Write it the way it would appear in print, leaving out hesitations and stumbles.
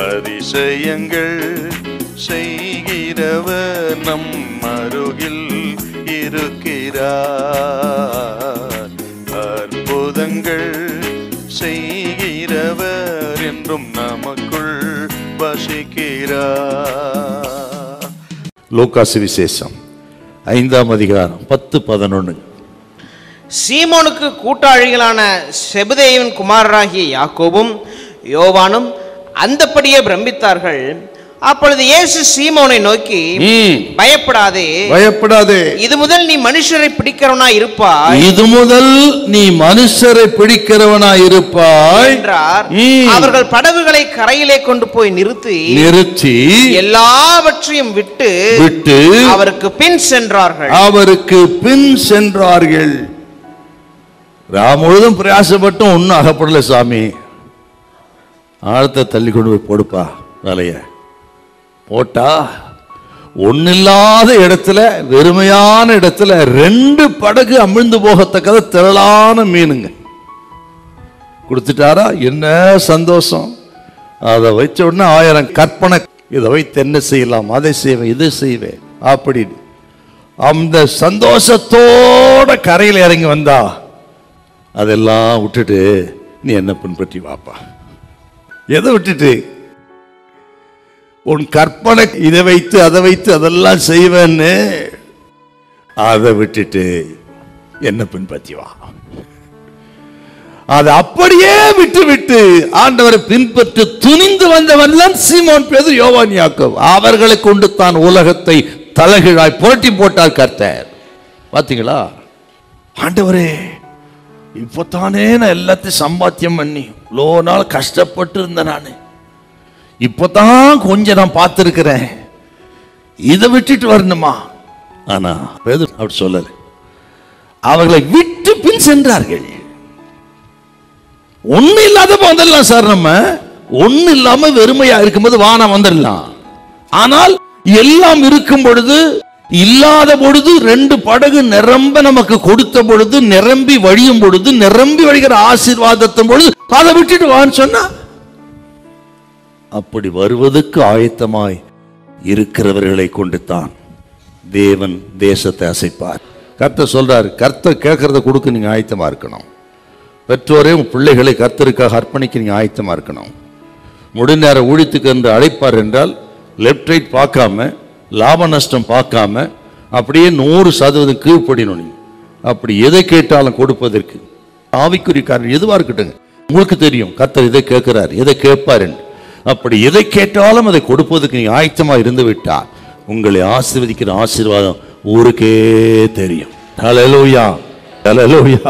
அதிசயங்கள் செய்கிறவர் நம் அருகில் இருக்கிறார். அற்புதங்கள் செய்கிறவர் என்றும் நமக்குள் வசிக்கிறார். லூக்கா சுவிசேஷம் 5ஆம் அதிகாரம் 10-11. சீமோனுக்கு கூட்டாளிகளான செபதேயுவின் குமாரராகிய யாக்கோபும் யோவானும் அந்தப்படியே பிரமித்தார்கள். அப்பொழுது இயேசு சீமோனை நோக்கி, பயப்படாதே, பயப்படாதே, இது முதல் நீ மனுஷரை பிடிக்கிறவனாய் இருப்பாய், இது முதல் நீ மனுஷரை பிடிக்கிறவனாய் இருப்பாய் என்றார். அவர்கள் படகுகளை கரையிலே கொண்டு போய் நிறுத்தி எல்லாவற்றையும் விட்டு அவருக்கு பின் சென்றார்கள். முழுதும் பிரயாசப்பட்டும் ஒன்னும் அகப்படல. சாமி, ஆழத்தை தள்ளி கொண்டு போய் போடுப்பா. வேலைய போட்டா ஒன்னில்லாத இடத்துல, வெறுமையான இடத்துல 2 படகு அமிழ்ந்து போகத்தக்கத திரளான மீனுங்க கொடுத்துட்டாரா. என்ன சந்தோஷம்! அதை வச்ச உடனே 1000 கற்பனை. இதை வைத்து என்ன செய்யலாம், அதை செய்வேன், இதை செய்வேன் அப்படின்னு அந்த சந்தோஷத்தோட கரையில் இறங்கி வந்தா, அதெல்லாம் விட்டுட்டு நீ என்ன பின்பற்றி வாப்பா. எதை விட்டுட்டு? உன் கற்பனை இதை வைத்து அதை வைத்து அதெல்லாம் செய்வேன்னு அதை விட்டுட்டு என்ன பின்பற்றி வா. அதை அப்படியே விட்டு ஆண்டவரை பின்பற்ற துணிந்து வந்தவன் தான் சீமோன் பேதுரு, யோவான், யாக்கோபு. அவர்களை கொண்டு தான் உலகத்தை தலைகீழாய் புரட்டி போட்டார் கர்த்தர். பாத்தீங்களா? ஆண்டவரே, இப்போத்தானே நான் எல்லாத்தையும் சம்பாத்தியம் பண்ணி இவ்வளோ நாள் கஷ்டப்பட்டு இருந்தேன். நான் இப்போதான் கொஞ்சம் நான் பார்த்துருக்கிறேன், இதை விட்டுட்டு வரணுமா? ஆனா பேதுரு அப்படி சொல்லல. அவர்களை விட்டு பின் சென்றார்கள். ஒண்ணு இல்லாத வந்துடலாம் சார். நம்ம ஒண்ணு இல்லாம வெறுமையா இருக்கும்போது வானா வந்துடலாம். ஆனால் எல்லாம் இருக்கும் பொழுது, இல்லாத பொழுது, 2 படகு நிரம்ப நமக்கு கொடுத்த பொழுது, நிரம்பி வழியும் பொழுது, நிரம்பி வழிகிற ஆசீர்வாதத்தின் பொழுது அதை விட்டுட்டு வான்னு சொன்னா, அப்படி வருவதற்கு ஆயத்தமாய் இருக்கிறவர்களை கொண்டு தான் தேவன் தேசத்தை அசைப்பார். கர்த்தர் சொல்றாரு, கர்த்தர் கேட்கறத கொடுக்க நீங்க ஆயத்தமா இருக்கணும். பெற்றோரே உங்க பிள்ளைகளை கர்த்தருக்காக அர்ப்பணிக்க நீங்க ஆயத்தமா இருக்கணும். முடிநேர ஊழியத்துக்கு என்று அழைப்பார் என்றால் லெப்ட் ரைட் பார்க்காம, லாப நஷ்டம் பார்க்காம, அப்படியே 100% கீழ்ப்படினோம். அப்படி எதை கேட்டாலும் கொடுப்பதற்கு ஆவிக்குரிய காரணம் எதுவா இருக்கட்டும், உங்களுக்கு தெரியும் கர்த்தர் எதை கேட்கிறார், எதை கேட்பார். அப்படி எதை கேட்டாலும் அதை கொடுப்பதற்கு நீங்க ஆயத்தமா இருந்து விட்டால் உங்களை ஆசீர்வதிக்கிற ஆசீர்வாதம் ஊருக்கே தெரியும். ஹல்லேலூயா, ஹல்லேலூயா.